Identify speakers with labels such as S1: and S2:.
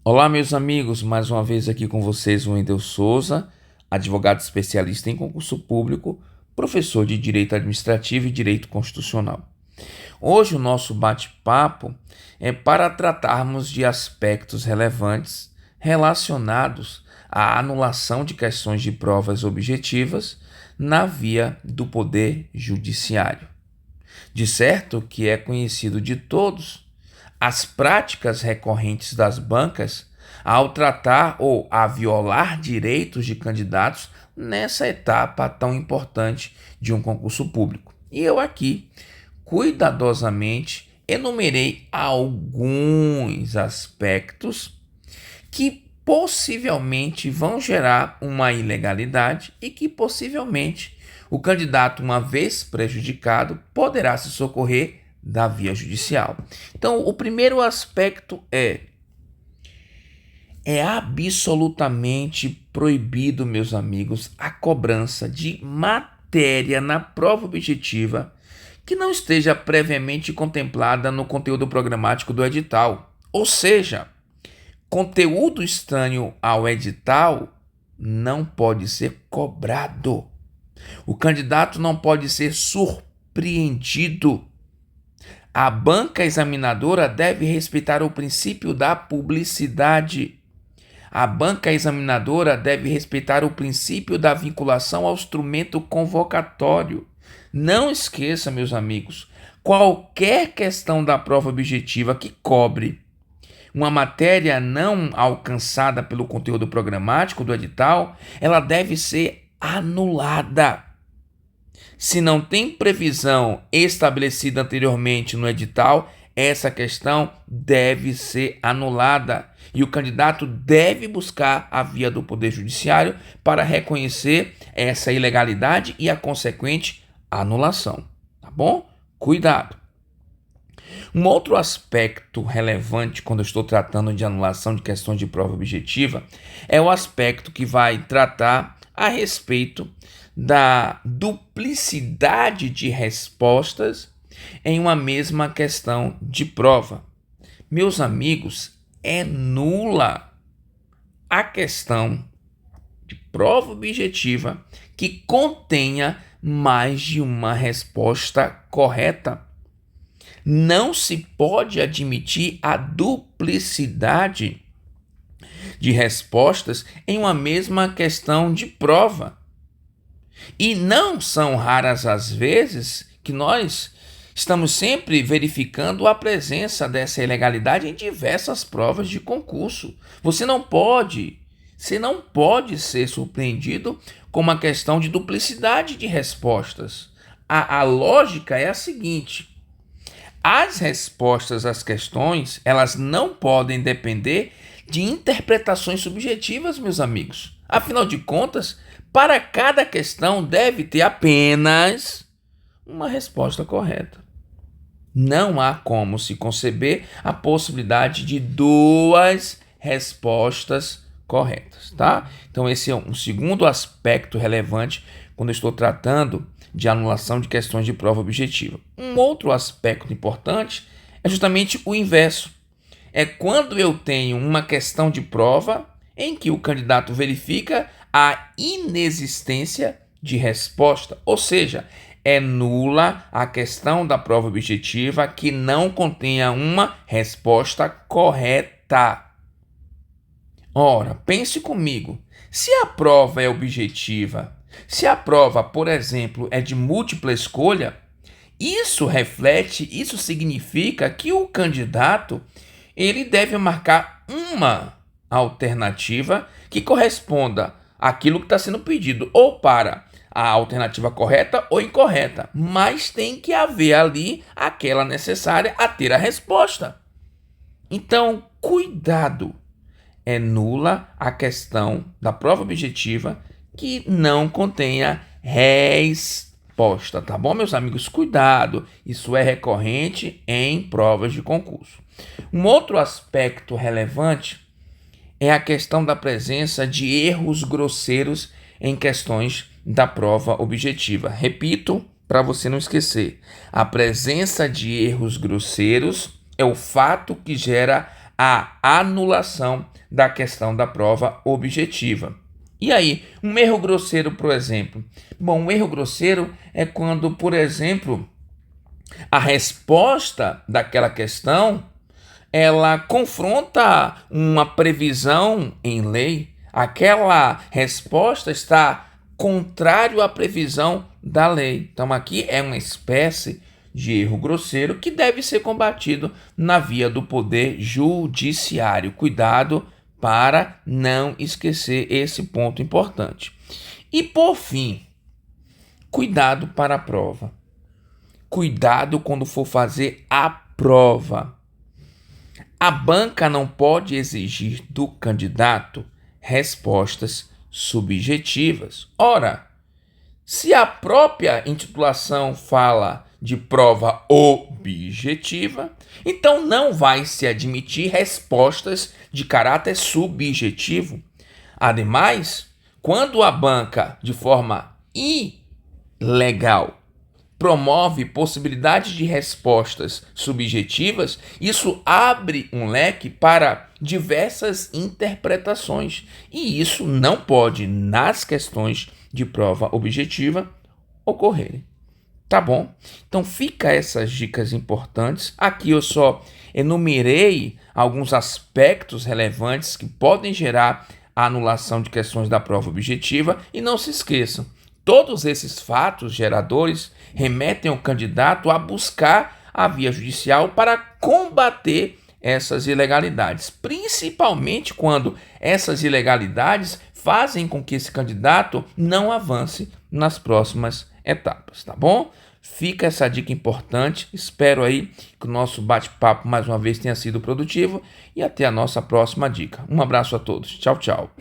S1: Olá, meus amigos, mais uma vez aqui com vocês o Wendel Souza, advogado especialista em concurso público, professor de Direito Administrativo e Direito Constitucional. Hoje o nosso bate-papo é para tratarmos de aspectos relevantes relacionados à anulação de questões de provas objetivas na via do Poder Judiciário. De certo que é conhecido de todos as práticas recorrentes das bancas ao tratar ou a violar direitos de candidatos nessa etapa tão importante de um concurso público. E eu aqui, cuidadosamente, enumerei alguns aspectos que possivelmente vão gerar uma ilegalidade e que possivelmente o candidato, uma vez prejudicado, poderá se socorrer da via judicial. Então, o primeiro aspecto é absolutamente proibido, meus amigos, a cobrança de matéria na prova objetiva que não esteja previamente contemplada no conteúdo programático do edital. Ou seja, conteúdo estranho ao edital não pode ser cobrado. O candidato não pode ser surpreendido. A banca examinadora deve respeitar o princípio da publicidade. A banca examinadora deve respeitar o princípio da vinculação ao instrumento convocatório. Não esqueça, meus amigos, qualquer questão da prova objetiva que cobre uma matéria não alcançada pelo conteúdo programático do edital, ela deve ser anulada. Se não tem previsão estabelecida anteriormente no edital, essa questão deve ser anulada e o candidato deve buscar a via do Poder Judiciário para reconhecer essa ilegalidade e a consequente anulação, tá bom? Cuidado! Um outro aspecto relevante quando eu estou tratando de anulação de questões de prova objetiva é o aspecto que vai tratar a respeito da duplicidade de respostas em uma mesma questão de prova. Meus amigos, é nula a questão de prova objetiva que contenha mais de uma resposta correta. Não se pode admitir a duplicidade de respostas em uma mesma questão de prova. E não são raras as vezes que nós estamos sempre verificando a presença dessa ilegalidade em diversas provas de concurso. Você não pode ser surpreendido com uma questão de duplicidade de respostas. A lógica é a seguinte: as respostas às questões, elas não podem depender de interpretações subjetivas, meus amigos. Afinal de contas, para cada questão deve ter apenas uma resposta correta. Não há como se conceber a possibilidade de duas respostas corretas, tá? Então esse é um segundo aspecto relevante quando eu estou tratando de anulação de questões de prova objetiva. Um outro aspecto importante é justamente o inverso. É quando eu tenho uma questão de prova em que o candidato verifica a inexistência de resposta, ou seja, é nula a questão da prova objetiva que não contenha uma resposta correta. Ora, pense comigo, se a prova é objetiva, se a prova, por exemplo, é de múltipla escolha, isso significa que o candidato ele deve marcar uma alternativa que corresponda àquilo que está sendo pedido, ou para a alternativa correta ou incorreta, mas tem que haver ali aquela necessária a ter a resposta. Então, cuidado! É nula a questão da prova objetiva que não contenha resposta, tá bom, meus amigos? Cuidado, isso é recorrente em provas de concurso. Um outro aspecto relevante é a questão da presença de erros grosseiros em questões da prova objetiva. Repito, para você não esquecer, a presença de erros grosseiros é o fato que gera a anulação da questão da prova objetiva. E aí, um erro grosseiro, por exemplo? Bom, um erro grosseiro é quando, por exemplo, a resposta daquela questão, ela confronta uma previsão em lei. Aquela resposta está contrário à previsão da lei. Então aqui é uma espécie de erro grosseiro que deve ser combatido na via do poder judiciário. Cuidado para não esquecer esse ponto importante. E por fim, cuidado para a prova. Cuidado quando for fazer a prova. A banca não pode exigir do candidato respostas subjetivas. Ora, se a própria intitulação fala de prova objetiva, então não vai se admitir respostas de caráter subjetivo. Ademais, quando a banca, de forma ilegal, promove possibilidades de respostas subjetivas, isso abre um leque para diversas interpretações. E isso não pode, nas questões de prova objetiva, ocorrerem. Tá bom? Então fica essas dicas importantes. Aqui eu só enumerei alguns aspectos relevantes que podem gerar a anulação de questões da prova objetiva. E não se esqueçam, todos esses fatos geradores remetem o candidato a buscar a via judicial para combater essas ilegalidades, principalmente quando essas ilegalidades fazem com que esse candidato não avance nas próximas etapas, tá bom? Fica essa dica importante. Espero aí que o nosso bate-papo mais uma vez tenha sido produtivo e até a nossa próxima dica. Um abraço a todos. Tchau, tchau.